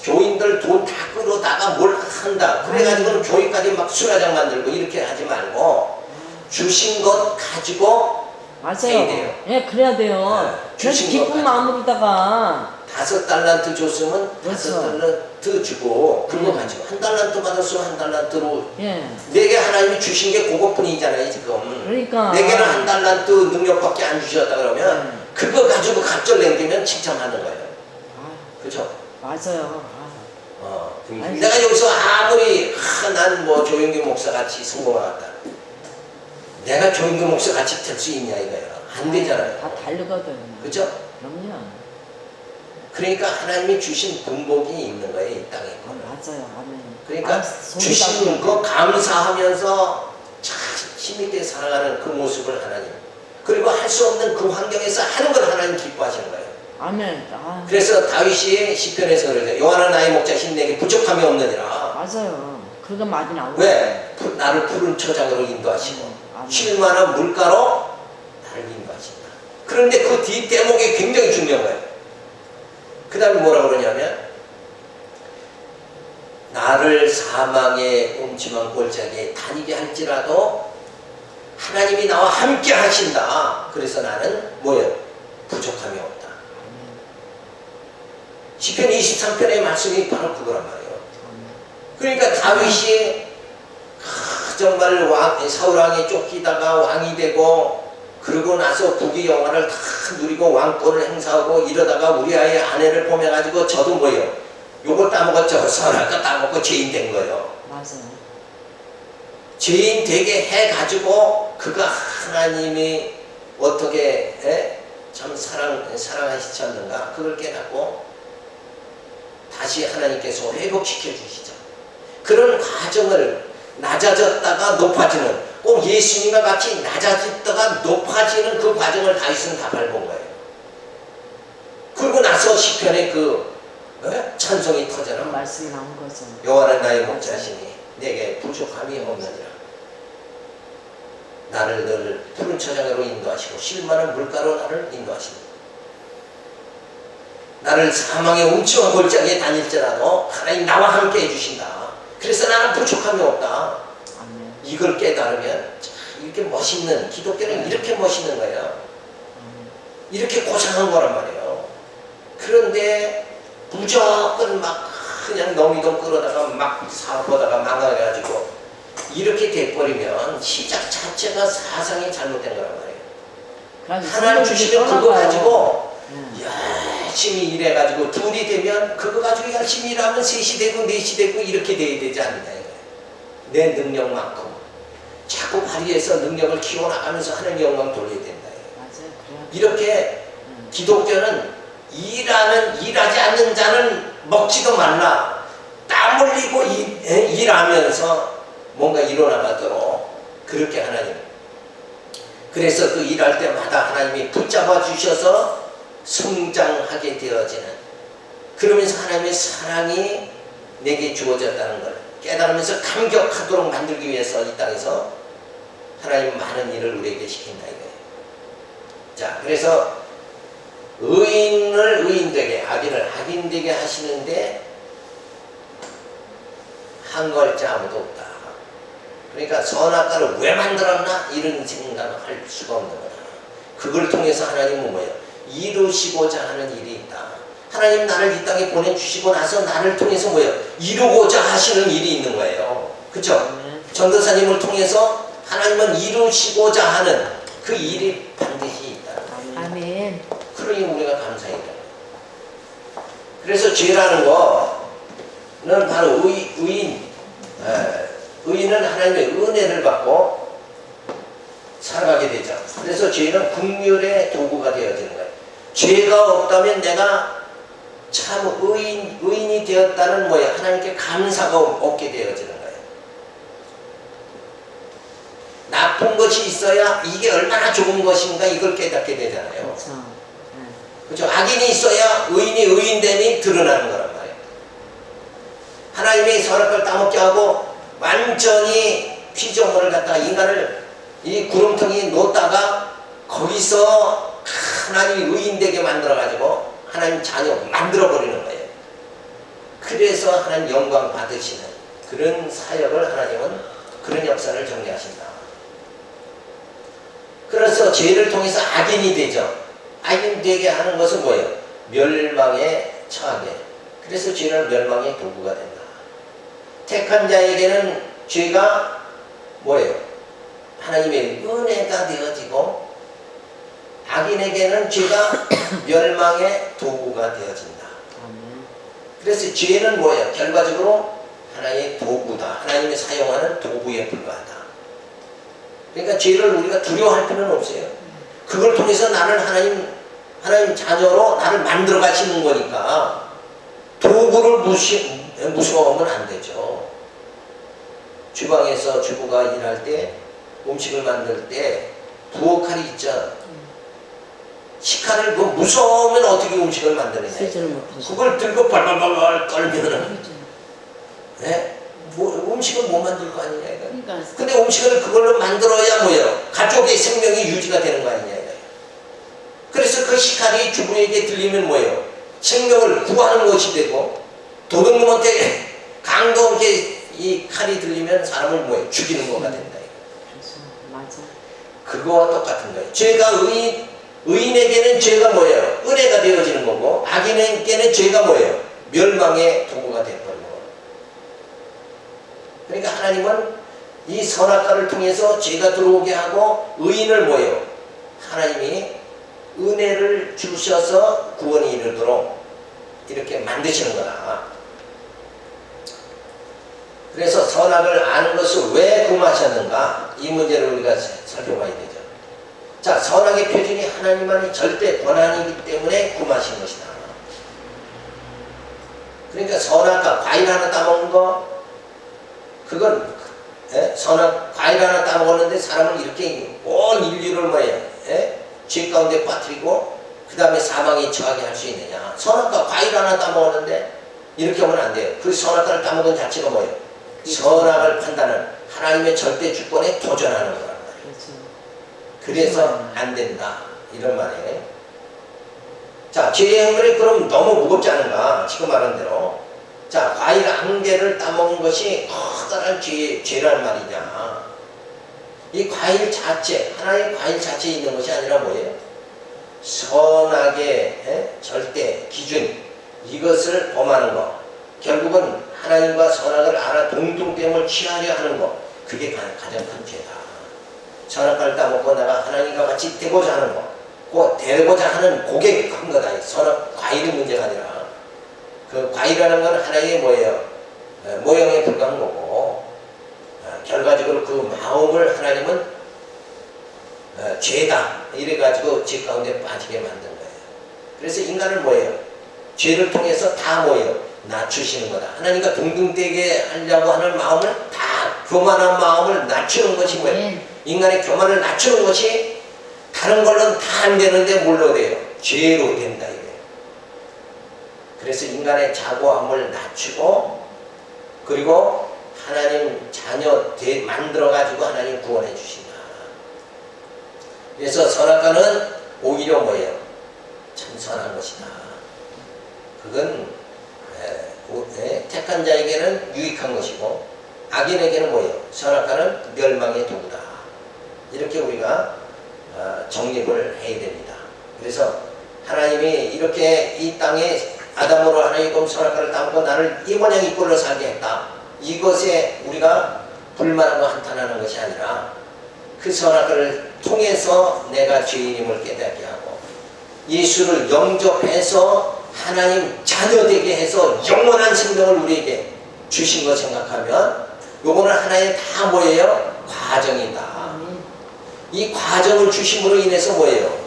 교인들 돈 다 끌어다가 뭘 한다. 그래가지고는 교회까지 막 수라장 만들고 이렇게 하지 말고 주신 것 가지고 해야 돼요. 맞아요. 그래야 돼요. 그래서 주신 기쁜 것 마음으로다가 5달란트 줬으면 그렇죠. 5달란트 주고 그거 가지고 1달란트 받았으면 1달란트로 내게 하나님이 주신 게 그것뿐이잖아요 지금. 그러니까 내게는 1달란트 능력밖에 안 주셨다 그러면 그거 가지고 갑절 남기면 칭찬하는 거예요. 그렇죠? 맞아요. 내가 여기서 아무리 난 뭐 조영규 목사 같이 성공하겠다. 내가 조영규 목사 같이 될 수 있냐 이거예요. 안 되잖아요. 다 다르거든. 그렇죠? 그럼요. 그러니까 하나님이 주신 분복이 있는 거예요 이 땅에. 맞아요. 아멘. 그러니까 주신 거 감사하면서 참 힘있게 살아가는 그 모습을 하나님, 그리고 할 수 없는 그 환경에서 하는 걸 하나님 기뻐하시는 거예요. 아멘. 그래서 다윗이 시편에서 그러죠. 여호와나 나의 목자 힘내게 부족함이 없느니라. 맞아요. 그거 많이 나오고. 왜? 나를 푸른 초장으로 인도하시고 쉴만한 물가로 나를 인도하신다. 그런데 그 뒤 대목이 굉장히 중요한 거예요. 그 다음에 뭐라고 그러냐면 나를 사망의 음침한 골짜기에 다니게 할지라도 하나님이 나와 함께 하신다. 그래서 나는 뭐예요? 부족함이 없다. 시편 23편의 말씀이 바로 그거란 말이에요. 그러니까 다윗이 정말 사울왕에 쫓기다가 왕이 되고 그러고 나서 국위 영화를 다 누리고 왕권을 행사하고 이러다가 우리아의 아내를 보내가지고 저도 뭐예요? 요걸 따먹었죠. 선할 거 따먹고 죄인 된 거예요. 맞아요. 죄인 되게 해가지고 그가 하나님이 어떻게 참 사랑하시지 않는가 그걸 깨닫고 다시 하나님께서 회복시켜 주시죠. 그런 과정을 낮아졌다가 높아지는, 꼭 예수님과 같이 낮아졌다가 높아지는 그 과정을 다윗은 다 밟은 거예요. 그러고 나서 시편에 그 찬송이 그 터져나와. 말씀이 나온 거죠. 여호와는 나의 목자시니 내게 부족함이 없느니라. 나를 늘 푸른 초장으로 인도하시고 실만한 물가로 나를 인도하십니다. 나를 사망의 움츠와 골짜기에 다닐지라도 하나님 나와 함께 해주신다. 그래서 나는 부족함이 없다. 아멘. 이걸 깨달으면 이렇게 멋있는, 기독교는 이렇게 멋있는 거예요. 이렇게 고상한 거란 말이에요. 그런데 무조건 막 그냥 너미돈 끌어다가 막 사업하다가 망가가지고 이렇게 돼버리면 시작 자체가 사상이 잘못된 거란 말이에요. 하나님 주시면 그거 가지고 열심히 일해가지고 둘이 되면 그거 가지고 열심히 일하면 셋이 되고 넷이 되고 이렇게 돼야 되지 않느냐 이거예요. 내 능력만큼 자꾸 발휘해서 능력을 키워나가면서 하나님 영광 돌려야 된다. 맞아요. 그래요. 이렇게 기독교는 일하지 않는 자는 먹지도 말라. 땀 흘리고 일하면서 뭔가 이뤄나가도록 그렇게 하나님. 그래서 그 일할 때마다 하나님이 붙잡아 주셔서 성장하게 되어지는, 그러면서 하나님의 사랑이 내게 주어졌다는 걸 깨달으면서 감격하도록 만들기 위해서 이 땅에서 하나님 많은 일을 우리에게 시킨다 이거예요. 자, 그래서 의인을 의인되게, 악인을 악인되게 하시는데 한 걸자 아무도 없다. 그러니까 선악과를 왜 만들었나 이런 생각을 할 수가 없는 거다. 그걸 통해서 하나님은 뭐예요? 이루시고자 하는 일이 있다. 하나님 나를 이 땅에 보내주시고 나서 나를 통해서 뭐예요? 이루고자 하시는 일이 있는 거예요. 그렇죠? 전도사님을 통해서 하나님은 이루시고자 하는 그 일이 반드시 있다. 아멘. 그러니 우리가 감사해야 돼요. 그래서 죄라는 거는 바로 의인은 하나님의 은혜를 받고 살아가게 되죠. 그래서 죄는 긍휼의 도구가 되어지는 거예요. 죄가 없다면 내가 참 의인이 되었다는 뭐예요? 하나님께 감사가 없게 되어지는 거예요. 나쁜 것이 있어야 이게 얼마나 좋은 것인가 이걸 깨닫게 되잖아요. 그렇죠. 그렇죠? 악인이 있어야 의인이 의인됨이 드러나는 거란 말이에요. 하나님이 선악과를 따먹게 하고 완전히 피조물을 갖다가 인간을 이 구름텅이 놓다가 거기서 하나님이 의인되게 만들어가지고 하나님 자녀 만들어버리는 거예요. 그래서 하나님 영광 받으시는 그런 사역을 하나님은 그런 역사를 정리하신다. 그래서 죄를 통해서 악인이 되죠. 악인 되게 하는 것은 뭐예요? 멸망에 처하게. 그래서 죄는 멸망의 도구가 된다. 택한 자에게는 죄가 뭐예요? 하나님의 은혜가 되어지고 악인에게는 죄가 멸망의 도구가 되어진다. 그래서 죄는 뭐예요? 결과적으로 하나의 도구다. 하나님이 사용하는 도구에 불과하다. 그러니까 죄를 우리가 두려워할 필요는 없어요. 그걸 통해서 나를 하나님 자녀로 나를 만들어 가시는 거니까 도구를 무서워하면 안 되죠. 주방에서 주부가 일할 때 음식을 만들 때 부엌칼이 있죠. 식칼을 무서우면 어떻게 음식을 만드느냐. 그걸 들고 발발발 떨면은 네? 음식은 못 만들 거 아니냐 이거. 근데 음식을 그걸로 만들어야 뭐예요? 가족의 생명이 유지가 되는 거 아니냐 이거. 그래서 그 식칼이 주부에게 들리면 뭐예요? 생명을 구하는 것이 되고 도둑놈한테 강도 없게 이 칼이 들리면 사람을 뭐예요? 죽이는 거가 된다 이거. 맞아. 그거와 똑같은 거예요. 죄가 의인에게는 죄가 뭐예요? 은혜가 되어지는 거고 악인에게는 죄가 뭐예요? 멸망의 도구가 되어버리는 거예요. 그러니까 하나님은 이 선악과를 통해서 죄가 들어오게 하고 의인을 뭐예요? 하나님이 은혜를 주셔서 구원이 이르도록 이렇게 만드시는 거다. 그래서 선악을 아는 것을 왜 금하셨는가? 이 문제를 우리가 살펴봐야 되죠. 자, 선악의 표준이 하나님만이 절대 권한이기 때문에 구하신 것이다. 그러니까 선악과 과일 하나 따먹는 거, 그건 선악 과일 하나 따먹었는데 사람을 이렇게 온 인류를 뭐예요? 죄 가운데 빠뜨리고 그 다음에 사망에 처하게 할 수 있느냐? 선악과 과일 하나 따먹었는데 이렇게 하면 안 돼요. 그 선악과를 따먹은 자체가 뭐예요? 선악을 판단하는 하나님의 절대 주권에 도전하는 거란 말이에요. 그래서 안 된다 이런 말이에요. 자, 죄의 형벌이 그럼 너무 무겁지 않은가? 지금 말한 대로. 자, 과일 한 개를 따먹은 것이 커다란 죄란 말이냐? 이 과일 자체, 하나의 과일 자체에 있는 것이 아니라 뭐예요? 선악의 절대 기준, 이것을 범하는 것. 결국은 하나님과 선악을 알아 동등됨을 취하려 하는 것. 그게 가장 큰 죄다. 선악과를 따먹고 내가 하나님과 같이 되고자 하는 것. 그 되고자 하는 그게 큰 거다. 선악 과일의 문제가 아니라. 그 과일이라는 건 하나의 뭐예요? 모형에 불과한 거고, 결과적으로 그 마음을 하나님은 죄다 이래가지고 죄 가운데 빠지게 만든 거예요. 그래서 인간을 뭐예요? 죄를 통해서 다 뭐예요? 낮추시는 거다. 하나님과 동등되게 하려고 하는 마음을 다, 교만한 마음을 낮추는 것이 뭐예요? 인간의 교만을 낮추는 것이 다른 걸로는 다 안 되는데 뭘로 돼요? 죄로 된다 이거예요. 그래서 인간의 자고함을 낮추고, 그리고 하나님 자녀 만들어가지고 하나님 구원해 주신다. 그래서 선악과는 오히려 뭐예요? 참 선한 것이다. 그건 택한 자에게는 유익한 것이고, 악인에게는 뭐예요? 선악과는 멸망의 도구다. 이렇게 우리가 정립을 해야 됩니다. 그래서 하나님이 이렇게 이 땅에 아담으로 하나님 선악과를 따먹고 나를 이 모양 이 꼴로 살게 했다. 이것에 우리가 불만하고 한탄하는 것이 아니라 그 선악과를 통해서 내가 죄인임을 깨닫게 하고 예수를 영접해서 하나님 자녀되게 해서 영원한 생명을 우리에게 주신 것 생각하면 요거는 하나의 다 뭐예요? 과정이다. 이 과정을 주심으로 인해서 뭐예요?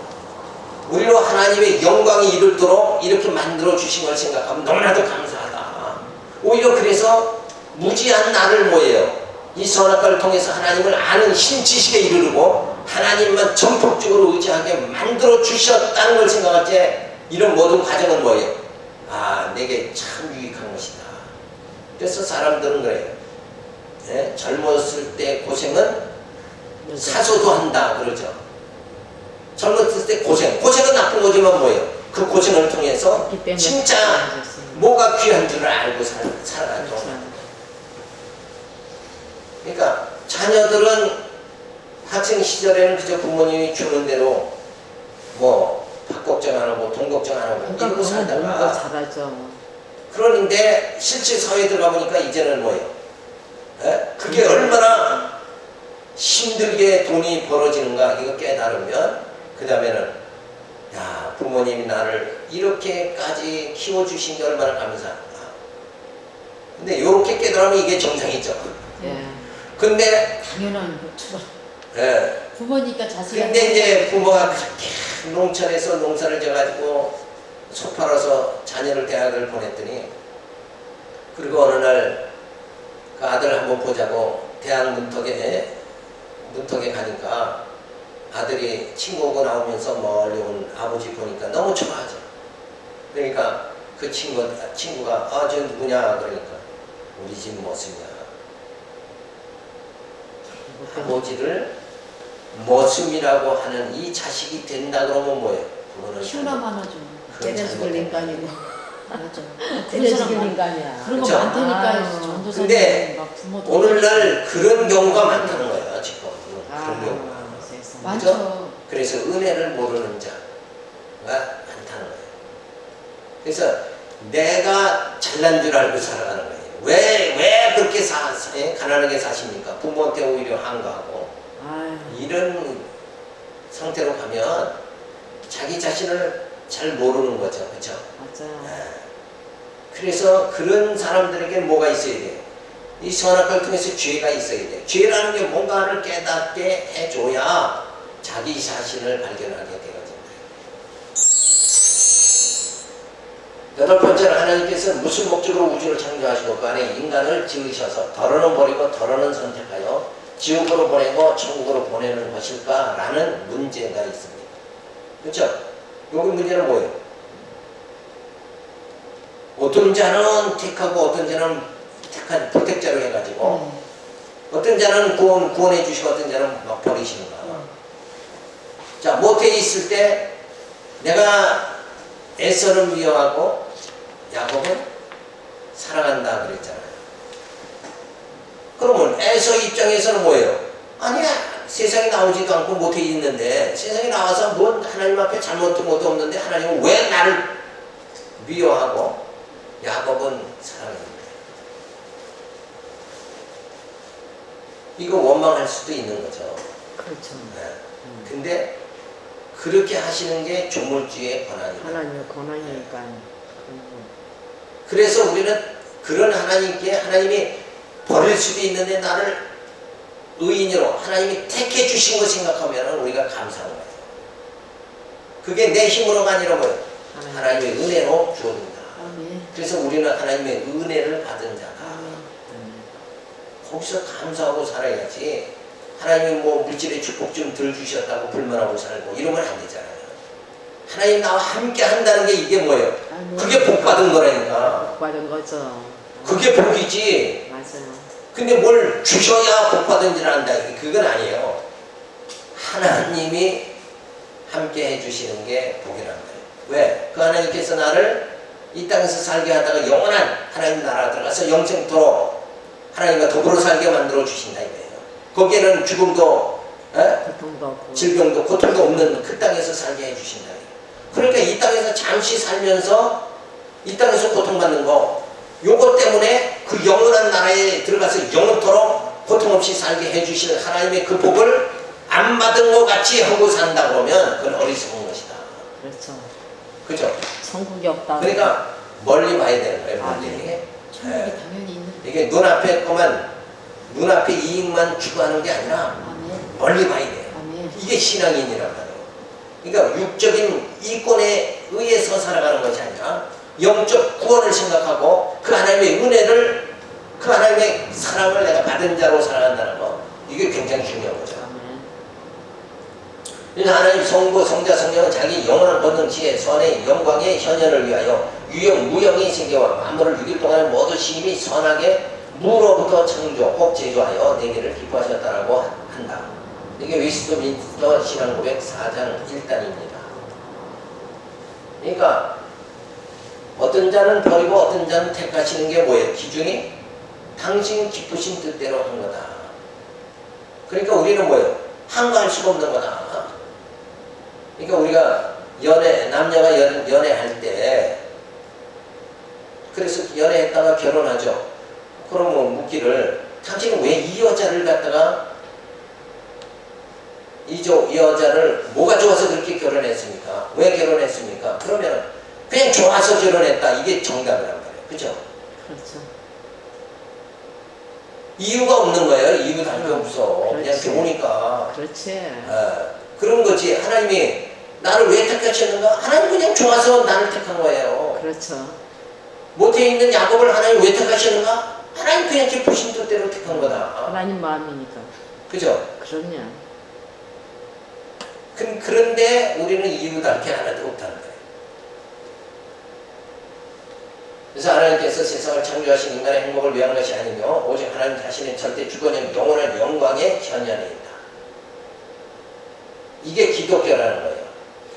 우리로 하나님의 영광이 이르도록 이렇게 만들어 주신 걸 생각하면 너무나도 감사하다. 오히려 그래서 무지한 나를 뭐예요? 이 선악과를 통해서 하나님을 아는 신지식에 이르르고 하나님만 전폭적으로 의지하게 만들어 주셨다는 걸 생각할 때 이런 모든 과정은 뭐예요? 아, 내게 참 유익한 것이다. 그래서 사람들은 그래요. 젊었을 때 고생은 사소도 한다 그러죠. 젊었을 때 고생은 나쁜 거지만 뭐예요? 그 고생을 통해서 진짜 뭐가 귀한 줄을 알고 살아가죠. 그러니까 자녀들은 학생 시절에는 그저 부모님이 주는 대로 뭐 밥 걱정 안 하고 돈 걱정 안 하고 이러고 살다가 잘하죠. 그런데 실제 사회에 들어가 보니까 이제는 뭐예요? 그게 얼마나 힘들게 돈이 벌어지는가 이거 깨달으면 그 다음에는 야, 부모님이 나를 이렇게까지 키워주신 게 얼마나 감사한가. 근데 이렇게 깨달으면 이게 정상이죠. 근데 당연한 거죠. 부모니까 자식이. 근데 이제 부모가 그렇게 농촌에서 농사를 져가지고 소 팔아서 자녀를 대학을 보냈더니, 그리고 어느 날 그 아들 한번 보자고 대학 문턱에 가니까 아들이 친구하고 나오면서 멀리 온 아버지 보니까 너무 좋아하죠. 그러니까 그 친구가 아, 저 누구냐 그러니까 우리 집 모습이야. 아버지를 모습이라고 하는 이 자식이 된다 그러면 뭐예요? 그거는 희한하만 하죠. 때려 죽을 인간이고. 맞아. 때려 죽을 인간이야. 그런 거 그쵸? 많다니까요. 근데 전도사님 막 부모도. 오늘날 그런 경우가 많다는 거예요. 지금 그런 경우가 많죠. 그래서 은혜를 모르는 자가 많다는 거예요. 그래서 내가 잘난 줄 알고 살아가는 거예요. 왜 그렇게 가난하게 사십니까? 부모한테 오히려 한가하고 이런 상태로 가면 자기 자신을 잘 모르는 거죠. 그렇죠? 맞아요. 그래서 그런 사람들에게 뭐가 있어야 돼요? 이 선악과를 통해서 죄가 있어야 돼요. 죄라는 게 뭔가를 깨닫게 해줘야 자기 자신을 발견하게 되어집니다. 여덟 번째는 하나님께서 무슨 목적으로 우주를 창조하시고 그 안에 인간을 지으셔서 덜어는 버리고 덜어는 선택하여 지옥으로 보내고 천국으로 보내는 것일까? 라는 문제가 있습니다. 그렇죠? 여기 문제는 뭐예요? 어떤 자는 택하고 어떤 자는 택한 선택자로 해가지고 어떤 자는 구원해 주시고 어떤 자는 막 버리시는 거야. 자, 못해 있을 때 내가 에서는 미워하고 야곱은 사랑한다 그랬잖아요. 그러면 에서 입장에서는 뭐예요? 아니야, 세상에 나오지도 않고 못해 있는데 세상에 나와서 뭔 하나님 앞에 잘못한 것도 없는데 하나님은 왜 나를 미워하고 야곱은 사랑합니다. 이거 원망할 수도 있는 거죠. 그렇죠. 네. 근데 그렇게 하시는 게 조물주의 권한입니다. 하나님의 권한이니까. 그래서 우리는 그런 하나님께 하나님이 버릴 수도 있는데 나를 의인으로 하나님이 택해 주신 거 생각하면 우리가 감사한 거예요. 그게 내 힘으로가 아니라 뭐예요? 하나님의 은혜로 주어진다. 그래서 우리는 하나님의 은혜를 받은 자다. 거기서 감사하고 살아야지. 하나님이 뭐 물질의 축복 좀 덜 주셨다고 불만하고 살고 이러면 안 되잖아요. 하나님 나와 함께 한다는 게 이게 뭐예요? 그게 복 받은 거라니까. 복 받은 거죠. 그게 복이지. 맞아요. 근데 뭘 주셔야 복 받은 줄 안다. 그건 아니에요. 하나님이 함께 해주시는 게 복이란 거예요. 왜? 그 하나님께서 나를 이 땅에서 살게 하다가 영원한 하나님 나라 들어가서 영생토록 하나님과 더불어 살게 만들어 주신다 이거예요. 거기에는 죽음도 고통도 없고 질병도 고통도 없는 그 땅에서 살게 해주신다. 그러니까 이 땅에서 잠시 살면서 이 땅에서 고통받는 거 요것 때문에 그 영원한 나라에 들어가서 영원토록 고통 없이 살게 해주시는 하나님의 그 복을 안 받은 것 같이 하고 산다 그러면 그건 어리석은 것이다. 그렇죠. 그죠? 천국이 없다. 그러니까 멀리 봐야 되는 거예요. 멀리. 천국이 당연히 있는. 이게 눈앞에 거만 눈앞에 이익만 추구하는 게 아니라 멀리 봐야 돼요. 이게 신앙인이란 말이에요. 그러니까 육적인 이권에 의해서 살아가는 것이 아니라 영적 구원을 생각하고 그 하나님의 은혜를 그 하나님의 사랑을 내가 받은 자로 살아간다는 거 이게 굉장히 중요한 거죠. 그래서 하나님 성부, 성자, 성령은 자기 영원한 권능치의 선의 영광의 현현을 위하여 유영, 무영의 세계와 만물을 6일 동안 모두 심히 선하게 무로부터 창조, 혹 제조하여 내기를 기뻐하셨다라고 한다. 이게 웨스트민스터 신앙고백 4장 1단입니다. 그러니까 어떤 자는 버리고 어떤 자는 택하시는 게 뭐예요? 기준이 당신 기쁘신 뜻대로 한 거다. 그러니까 우리는 뭐예요? 한가할 수가 없는 거다. 그러니까 우리가 남녀가 연애할 때 그래서 연애했다가 결혼하죠. 그러면 묻기를 당신은 왜 이 여자를 갖다가 이 여자를 뭐가 좋아서 그렇게 결혼했습니까? 왜 결혼했습니까? 그러면 그냥 좋아서 결혼했다. 이게 정답이란 말이에요. 그죠? 그렇죠. 이유가 없는 거예요. 이유 달 게 없어. 그냥 그렇지. 좋으니까. 그렇지. 그런 거지. 하나님이 나를 왜 택하셨는가? 하나님 그냥 좋아서 나를 택한 거예요. 그렇죠. 못해 있는 야곱을 하나님 왜 택하셨는가? 하나님 그냥 기쁘신 뜻대로 택한 거다. 하나님 마음이니까. 그죠? 그럼요. 그런데 우리는 이유 달 게 하나도 없다는 거예요. 그래서 하나님께서 세상을 창조하신 인간의 행복을 위한 것이 아니며 오직 하나님 자신의 절대 주권적 영원한 영광의 현현에 있다. 이게 기독교라는 거예요.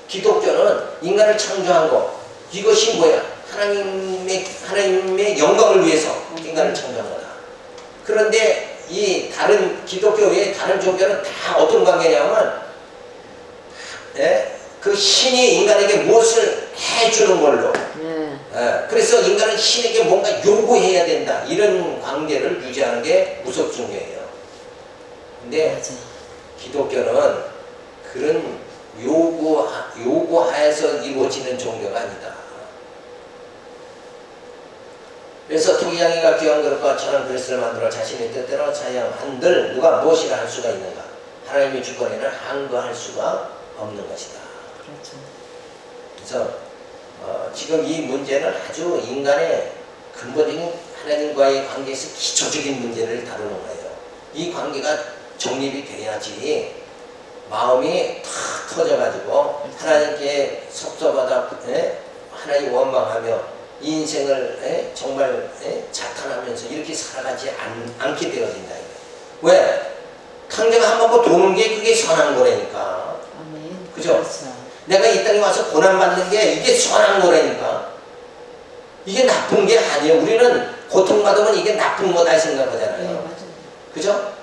기독교는 인간을 창조한 거 이것이 뭐야? 하나님의 영광을 위해서 인간을 창조한 거다. 그런데 이 다른 기독교 외에 다른 종교는 다 어떤 관계냐면 그 신이 인간에게 무엇을 해주는 걸로 그래서 인간은 신에게 뭔가 요구해야 된다 이런 관계를 유지하는 게 무속종교예요. 근데 맞아. 기독교는 그런 요구하에서 이루어지는 종교가 아니다. 그래서 토기양이가 귀한 그릇과 천한 그릇을 만들어 자신의 뜻대로 사용한들 누가 무엇이라 할 수가 있는가? 하나님의 주권에는 항거할 수가 없는 것이다. 그렇죠. 그래서 지금 이 문제는 아주 인간의 근본적인 하나님과의 관계에서 기초적인 문제를 다루는 거예요. 이 관계가 정립이 돼야지 마음이 탁 터져가지고 하나님께 섭섭하다, 하나님 원망하며 이 인생을 정말 자탄하면서 이렇게 살아가지 않게 되어진다. 왜? 강제가 한 번 도는 게 그게 선한 거라니까. 아멘. 그죠? 그렇죠. 내가 이 땅에 와서 고난받는 게 이게 선한 거라니까. 이게 나쁜 게 아니에요. 우리는 고통받으면 이게 나쁜 거다 네, 생각하잖아요. 맞아요. 그죠?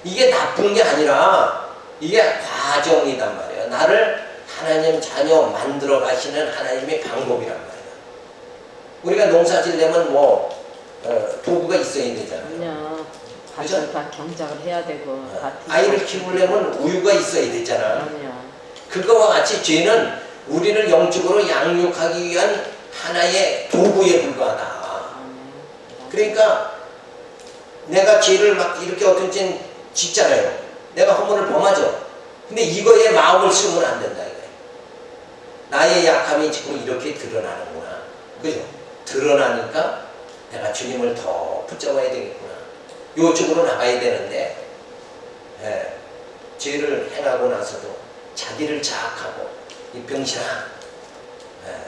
이게 나쁜 게 아니라 이게 과정이단 말이에요. 나를 하나님 자녀 만들어 가시는 하나님의 방법이란 말이에요. 우리가 농사 지려면 도구가 있어야 되잖아요. 그냥 그죠? 밭을 다 경작을 해야 되고 아이를 키우려면 우유가 있어야 되잖아. 그럼요. 그거와 같이 죄는 우리를 영적으로 양육하기 위한 하나의 도구에 불과하다. 아멘. 그러니까 내가 죄를 막 이렇게 어떤 땐 짓잖아요. 내가 허물을 범하죠. 근데 이거에 마음을 쓰면 안 된다 이거예요. 나의 약함이 지금 이렇게 드러나는구나. 그죠? 드러나니까 내가 주님을 더 붙잡아야 되겠구나. 요쪽으로 나가야 되는데 죄를 행하고 나서도 자기를 자학하고 이 병신아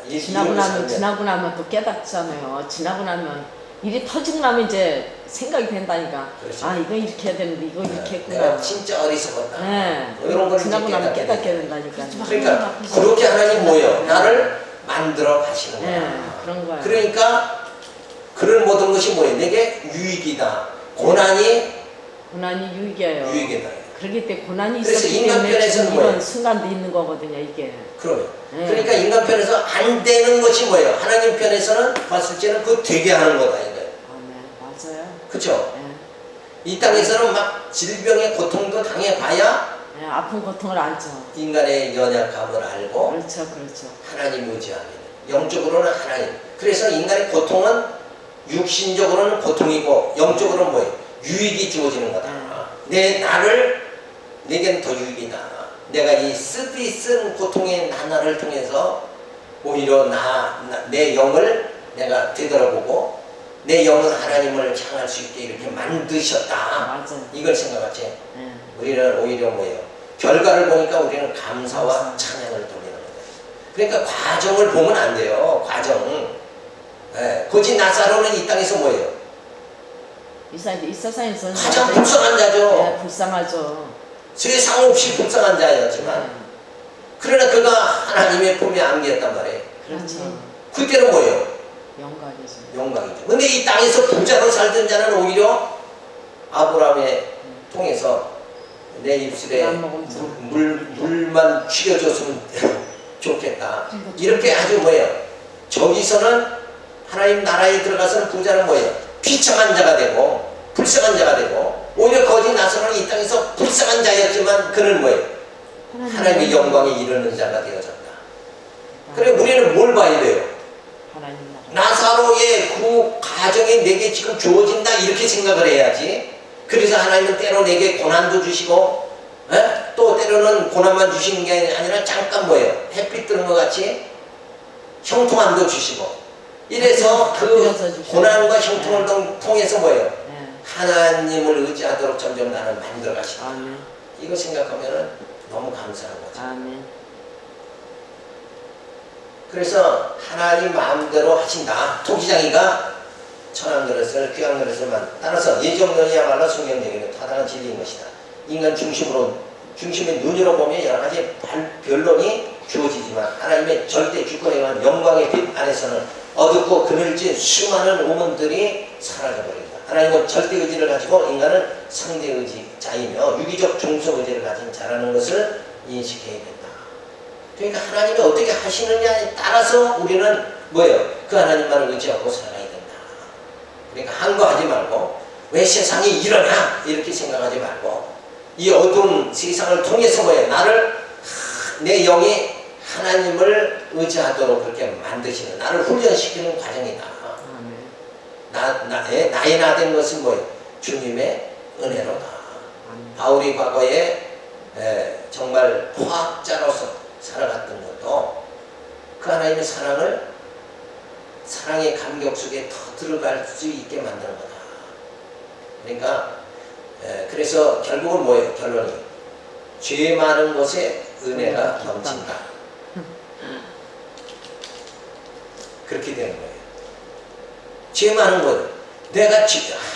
지나고 나면 또 깨닫잖아요. 지나고 나면 일이 터지고 나면 이제 생각이 된다니까. 그렇죠. 아, 이거 이렇게 해야 되는데 이거 이렇게 했구나. 내가 진짜 어리석었다. 네. 이런 거를 지나고 나면 깨닫게 깨닫게 돼요. 된다니까. 그러니까 그렇게 하나님 뭐예요? 나를 만들어 가시는 거야. 네, 그런 거예요. 그러니까 그런 모든 것이 뭐예요? 내게 유익이다. 고난이 유익이에요. 유익이다. 그렇기 때문에 고난이 그래서 있었기 인간 때문에 편에서는 지금 이런 뭐예요? 순간도 있는 거거든요, 이게. 그러면 네. 그러니까 인간 편에서 안 되는 것이 뭐예요? 하나님 편에서는 봤을 때는 그거 되게 하는 거다 이거예요. 아, 네, 맞아요. 그렇죠? 네. 이 땅에서는 막 질병의 고통도 당해봐야 네, 아픈 고통을 알죠. 인간의 연약함을 알고 그렇죠, 그렇죠. 하나님 의지하게 돼요. 영적으로는 하나님. 그래서 인간의 고통은 육신적으로는 고통이고 영적으로는 뭐예요? 유익이 주어지는 거다. 내겐 더 유익이다. 내가 이 쓴 고통의 나날을 통해서 오히려 내 영을 내가 되돌아보고 내 영은 하나님을 향할 수 있게 이렇게 만드셨다. 맞아요. 이걸 생각하지. 네. 우리는 오히려 뭐예요? 결과를 보니까 우리는 감사와 찬양을 돌리는 거예요. 그러니까 과정을 보면 안 돼요. 과정. 거짓 나사로는 이 땅에서 뭐예요? 이 세상에서는 가장 불쌍한 자죠. 네, 불쌍하죠. 세상 없이 불쌍한 자였지만 네. 그러나 그가 하나님의 품에 안겼단 말이에요. 그렇죠. 그때는 뭐예요? 영광이죠. 영광이죠. 근데 이 땅에서 부자로 살던 자는 오히려 아브라함의 통해서 내 입술에 안 먹으면서. 물만 취겨줬으면 좋겠다. 이렇게 아주 뭐예요? 저기서는 하나님 나라에 들어가서는 부자는 뭐예요? 비참한 자가 되고 불쌍한 자가 되고 오히려 거기 나서는 이 땅에서 불쌍한 자였지만 그는 뭐예요? 하나님의 영광에 이르는 자가 되어졌다. 그래 우리는 뭘 봐야 돼요? 하나님 나라. 나사로의 그 가정이 내게 지금 주어진다 이렇게 생각을 해야지. 그래서 하나님은 때로 내게 고난도 주시고 또 때로는 고난만 주시는 게 아니라 잠깐 뭐예요? 햇빛 뜨는 것 같이 형통함도 주시고 이래서 그 고난과 형통을 통해서 뭐예요? 네. 하나님을 의지하도록 점점 나는 만들어 가신다. 아멘. 이거 생각하면 너무 감사한 거죠. 아멘. 그래서 하나님 마음대로 하신다. 토기장이가 천한 그릇을 귀한 그릇을만 따라서 예정론이야말로 성경적인 타당한 진리인 것이다. 인간 중심의 눈으로 보면 여러 가지 변론이 주어지지만 하나님의 절대 주권에 관한 영광의 빛 안에서는 어둡고 그늘진 수많은 우문들이 사라져버린다. 하나님은 절대 의지를 가지고 인간은 상대 의지자이며 유기적 중성 의지를 가진 자라는 것을 인식해야 된다. 그러니까 하나님이 어떻게 하시느냐에 따라서 우리는 뭐예요? 그 하나님만을 의지하고 살아야 된다. 그러니까 항거하지 말고 왜 세상이 이러나 이렇게 생각하지 말고 이 어두운 세상을 통해서 뭐예요? 내 영이 하나님을 의지하도록 그렇게 만드시는 나를 훈련시키는 과정이다. 아멘. 나의 나 된 것은 뭐예요? 주님의 은혜로다. 아멘. 바울이 과거에 정말 화학자로서 살아갔던 것도 그 하나님의 사랑의 감격 속에 더 들어갈 수 있게 만드는 거다. 그러니까 그래서 결국은 뭐예요? 결론이 죄 많은 곳에 은혜가 넘친다. 그렇게 되는 거예요. 죄 많은 곳,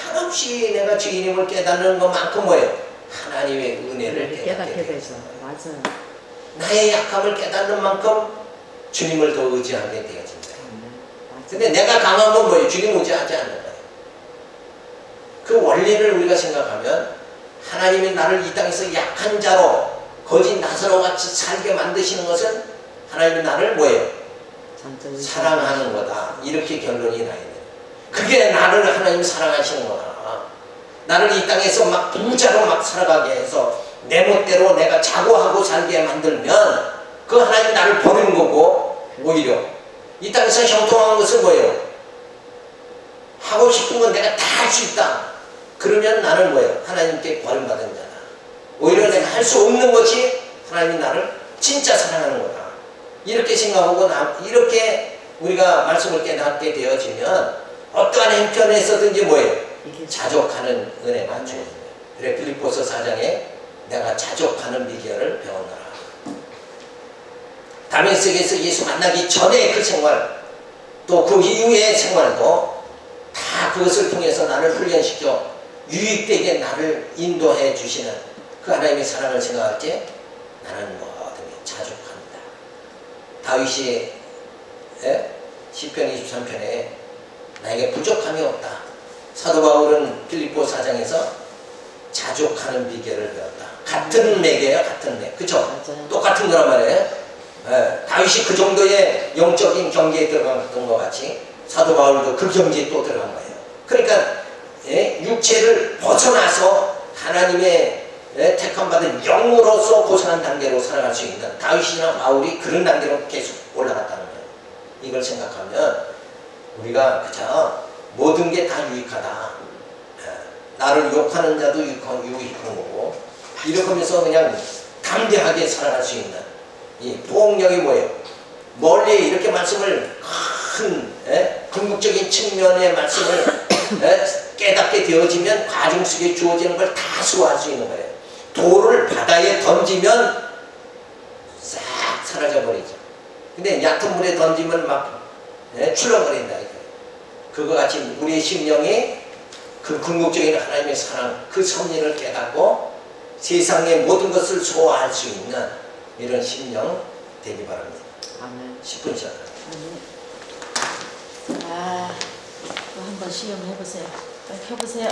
한없이 내가 죄인임을 깨닫는 것만큼 뭐예요? 하나님의 은혜를 깨닫게 되죠. 맞아요. 나의 약함을 깨닫는 만큼 주님을 더 의지하게 되어진다. 근데 내가 강한 건 뭐예요? 주님 의지하지 않는 거예요. 그 원리를 우리가 생각하면 하나님이 나를 이 땅에서 약한 자로 거짓 나사로 같이 살게 만드시는 것은 하나님이 나를 뭐예요? 사랑하는 거다. 이렇게 결론이 나야 돼요. 그게 나를 하나님 사랑하시는 거다. 나를 이 땅에서 막 부자로 막 살아가게 해서 내 멋대로 내가 자고하고 살게 만들면 그 하나님 나를 버리는 거고, 오히려 이 땅에서 형통한 것은 뭐예요? 하고 싶은 건 내가 다 할 수 있다. 그러면 나는 뭐예요? 하나님께 버림받은 자다. 오히려 내가 할 수 없는 것이 하나님이 나를 진짜 사랑하는 거다. 이렇게 생각하고 이렇게 우리가 말씀을 깨닫게 되어지면 어떠한 형편에서든지 뭐예요? 자족하는 은혜가 주어져요. 그래 빌립보서 4장에 내가 자족하는 비결을 배웠노라. 다메섹에서 예수 만나기 전에 그 생활, 또 그 이후의 생활도 다 그것을 통해서 나를 훈련시켜 유익되게 나를 인도해 주시는 그 하나님의 사랑을 생각할 때 나는 모든 게 자족합니다. 다윗이 시편 23편에 나에게 부족함이 없다. 사도 바울은 빌립보 4장에서 자족하는 비결을 배웠다. 같은 맥이에요. 같은 맥. 그쵸? 똑같은 거란 말이에요. 다윗이 그 정도의 영적인 경계에 들어갔던 것 같이 사도 바울도 그 경지에 또 들어간 거예요. 그러니까 육체를 벗어나서 하나님의 택함받은 영으로서 고상한 단계로 살아갈 수 있는 다윗이나 바울이 그런 단계로 계속 올라갔다는 거예요. 이걸 생각하면 우리가 그저 모든 게 다 유익하다. 나를 욕하는 자도 유익한 거고, 이렇게 하면서 그냥 담대하게 살아갈 수 있는 이 포옹력이 뭐예요? 멀리 이렇게 말씀을 큰 궁극적인 측면의 말씀을 깨닫게 되어지면 과정 속에 주어지는 걸 다 수호할 수 있는 거예요. 돌을 바다에 던지면 싹 사라져버리죠. 근데 얕은 물에 던지면 막 출렁거린다. 그거 같이 우리의 심령이 그 궁극적인 하나님의 사랑, 그 섭리를 깨닫고 세상의 모든 것을 소화할 수 있는 이런 심령 되기 바랍니다. 아멘. 10분 시작합니다. 또 한번 시험해보세요. 켜보세요.